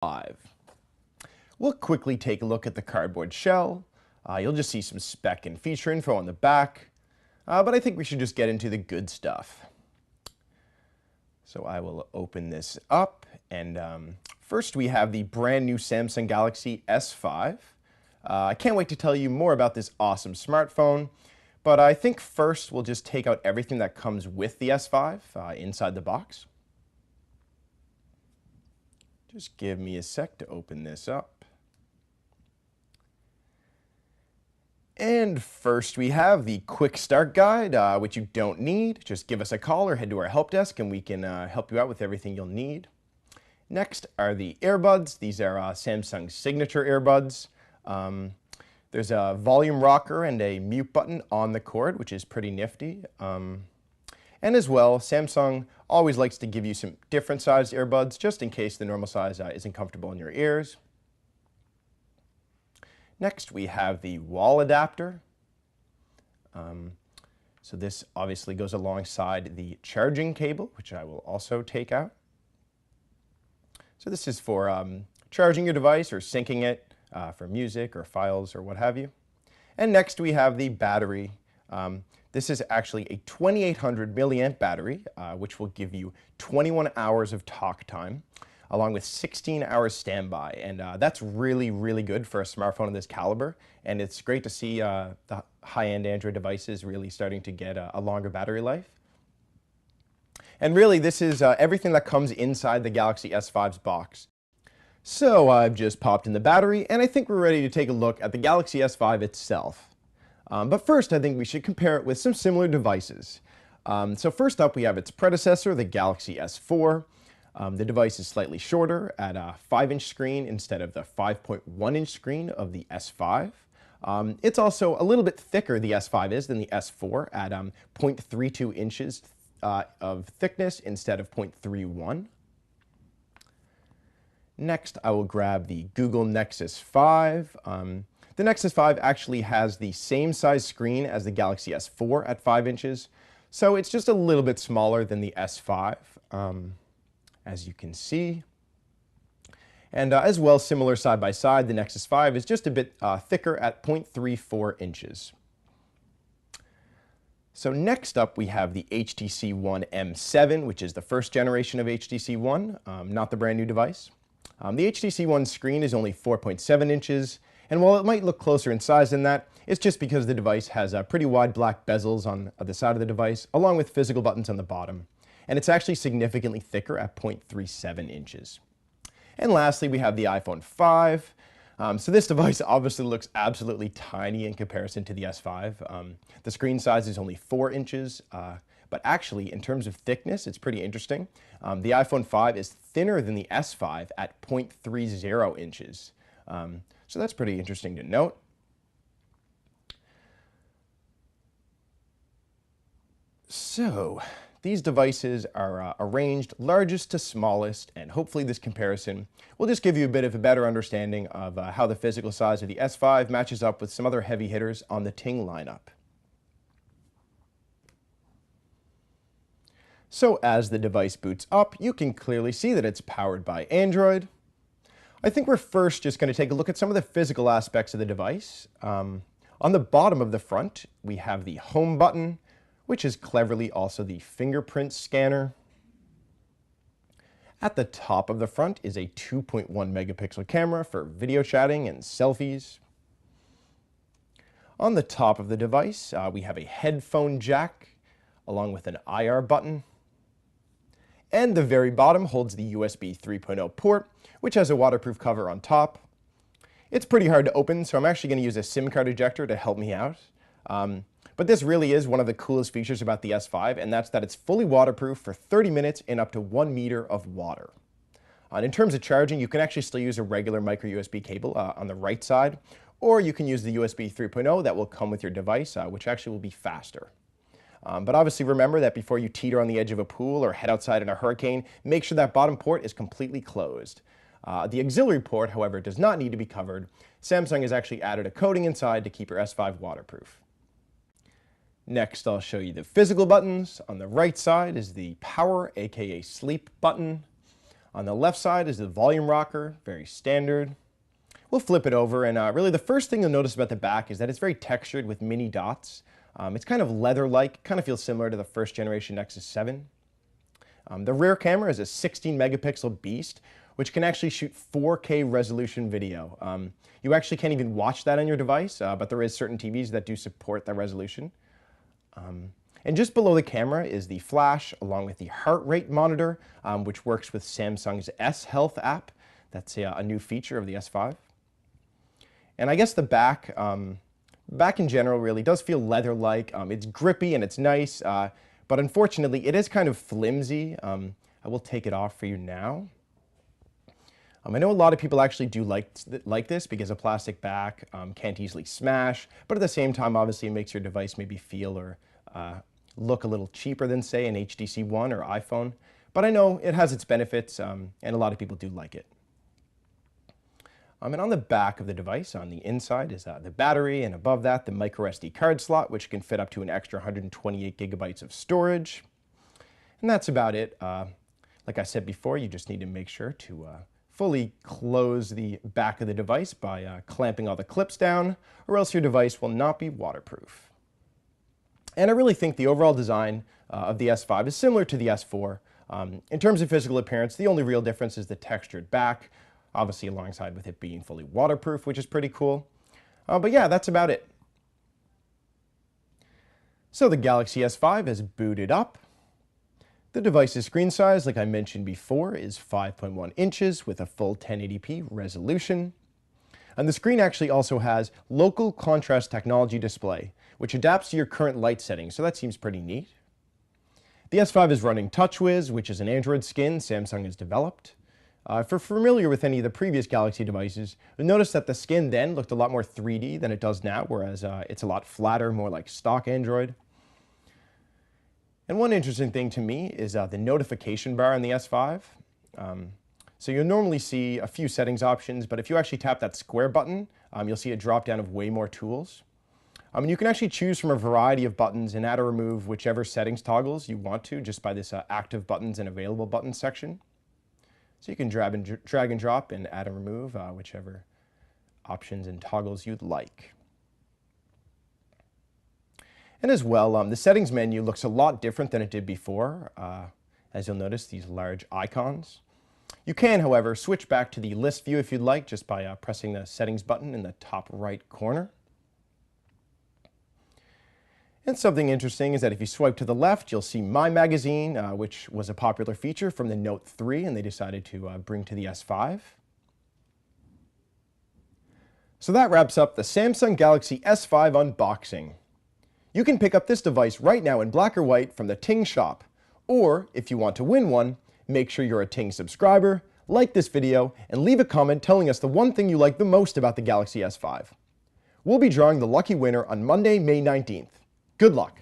5. We'll quickly take a look at the cardboard shell. You'll just see some spec and feature info on the back, but I think we should just get into the good stuff. So I will open this up, and first we have the brand new Samsung Galaxy S5. I can't wait to tell you more about this awesome smartphone, but I think first we'll just take out everything that comes with the S5 inside the box. Just give me a sec to open this up. And first we have the quick start guide, which you don't need. Just give us a call or head to our help desk and we can help you out with everything you'll need. Next are the earbuds. These are Samsung's signature earbuds. There's a volume rocker and a mute button on the cord, which is pretty nifty. And as well, Samsung always likes to give you some different sized earbuds just in case the normal size isn't comfortable in your ears. Next, we have the wall adapter. So this obviously goes alongside the charging cable, which I will also take out. So this is for charging your device or syncing it for music or files or what have you. And next we have the battery. This is actually a 2800 milliamp battery, which will give you 21 hours of talk time, along with 16 hours standby. And that's really, really good for a smartphone of this caliber. And it's great to see the high-end Android devices really starting to get a longer battery life. And really, this is everything that comes inside the Galaxy S5's box. So I've just popped in the battery, and I think we're ready to take a look at the Galaxy S5 itself. But first, I think we should compare it with some similar devices. So first up, we have its predecessor, the Galaxy S4. The device is slightly shorter at a 5-inch screen instead of the 5.1-inch screen of the S5. It's also a little bit thicker, the S5 is, than the S4 at 0.32 inches of thickness instead of 0.31. Next, I will grab the Google Nexus 5. The Nexus 5 actually has the same size screen as the Galaxy S4 at 5 inches, so it's just a little bit smaller than the S5, as you can see. And as well, similar side by side, the Nexus 5 is just a bit thicker at 0.34 inches. So next up, we have the HTC One M7, which is the first generation of HTC One, not the brand new device. The HTC One screen is only 4.7 inches, and while it might look closer in size than that, it's just because the device has pretty wide black bezels on the side of the device, along with physical buttons on the bottom. And it's actually significantly thicker at 0.37 inches. And lastly, we have the iPhone 5. So this device obviously looks absolutely tiny in comparison to the S5. The screen size is only 4 inches, but actually, in terms of thickness, it's pretty interesting. The iPhone 5 is thinner than the S5 at 0.30 inches. So that's pretty interesting to note. So these devices are arranged largest to smallest, and hopefully this comparison will just give you a bit of a better understanding of how the physical size of the S5 matches up with some other heavy hitters on the Ting lineup. So as the device boots up, you can clearly see that it's powered by Android. I think we're first just going to take a look at some of the physical aspects of the device. On the bottom of the front, we have the home button, which is cleverly also the fingerprint scanner. At the top of the front is a 2.1 megapixel camera for video chatting and selfies. On the top of the device, we have a headphone jack, along with an IR button. And the very bottom holds the USB 3.0 port, which has a waterproof cover on top. It's pretty hard to open, so I'm actually going to use a SIM card ejector to help me out. But this really is one of the coolest features about the S5, and that's that it's fully waterproof for 30 minutes in up to 1 meter of water. And in terms of charging, you can actually still use a regular micro USB cable on the right side, or you can use the USB 3.0 that will come with your device, which actually will be faster. But obviously remember that before you teeter on the edge of a pool or head outside in a hurricane, make sure that bottom port is completely closed. The auxiliary port, however, does not need to be covered. Samsung has actually added a coating inside to keep your S5 waterproof. Next, I'll show you the physical buttons. On the right side is the power, aka sleep button. On the left side is the volume rocker, very standard. We'll flip it over, and really the first thing you'll notice about the back is that it's very textured with mini dots. It's kind of leather-like, kind of feels similar to the first generation Nexus 7. The rear camera is a 16 megapixel beast, which can actually shoot 4K resolution video. You actually can't even watch that on your device, but there is certain TVs that do support that resolution. And just below the camera is the flash, along with the heart rate monitor, which works with Samsung's S Health app. That's a new feature of the S5. And I guess the back in general really does feel leather-like. It's grippy and it's nice, but unfortunately it is kind of flimsy. I will take it off for you now. I know a lot of people actually do like this because a plastic back can't easily smash, but at the same time, obviously, it makes your device maybe feel or look a little cheaper than, say, an HTC One or iPhone. But I know it has its benefits, and a lot of people do like it. And on the back of the device, on the inside, is the battery, and above that, the microSD card slot, which can fit up to an extra 128 gigabytes of storage. And that's about it. Like I said before, you just need to make sure to fully close the back of the device by clamping all the clips down, or else your device will not be waterproof. And I really think the overall design of the S5 is similar to the S4. In terms of physical appearance, the only real difference is the textured back, obviously alongside with it being fully waterproof, which is pretty cool. But yeah, that's about it. So the Galaxy S5 is booted up. The device's screen size, like I mentioned before, is 5.1 inches with a full 1080p resolution. And the screen actually also has local contrast technology display, which adapts to your current light settings, so that seems pretty neat. The S5 is running TouchWiz, which is an Android skin Samsung has developed. If you're familiar with any of the previous Galaxy devices, you'll notice that the skin then looked a lot more 3D than it does now, whereas it's a lot flatter, more like stock Android. And one interesting thing to me is the notification bar on the S5. So you'll normally see a few settings options, but if you actually tap that square button, you'll see a drop down of way more tools. You can actually choose from a variety of buttons and add or remove whichever settings toggles you want to just by this active buttons and available buttons section. So you can drag and drop and add and remove whichever options and toggles you'd like. And as well, the settings menu looks a lot different than it did before. As you'll notice, these large icons. You can, however, switch back to the list view if you'd like, just by pressing the settings button in the top right corner. And something interesting is that if you swipe to the left, you'll see My Magazine, which was a popular feature from the Note 3, and they decided to bring to the S5. So that wraps up the Samsung Galaxy S5 unboxing. You can pick up this device right now in black or white from the Ting shop. Or, if you want to win one, make sure you're a Ting subscriber, like this video, and leave a comment telling us the one thing you like the most about the Galaxy S5. We'll be drawing the lucky winner on Monday, May 19th. Good luck!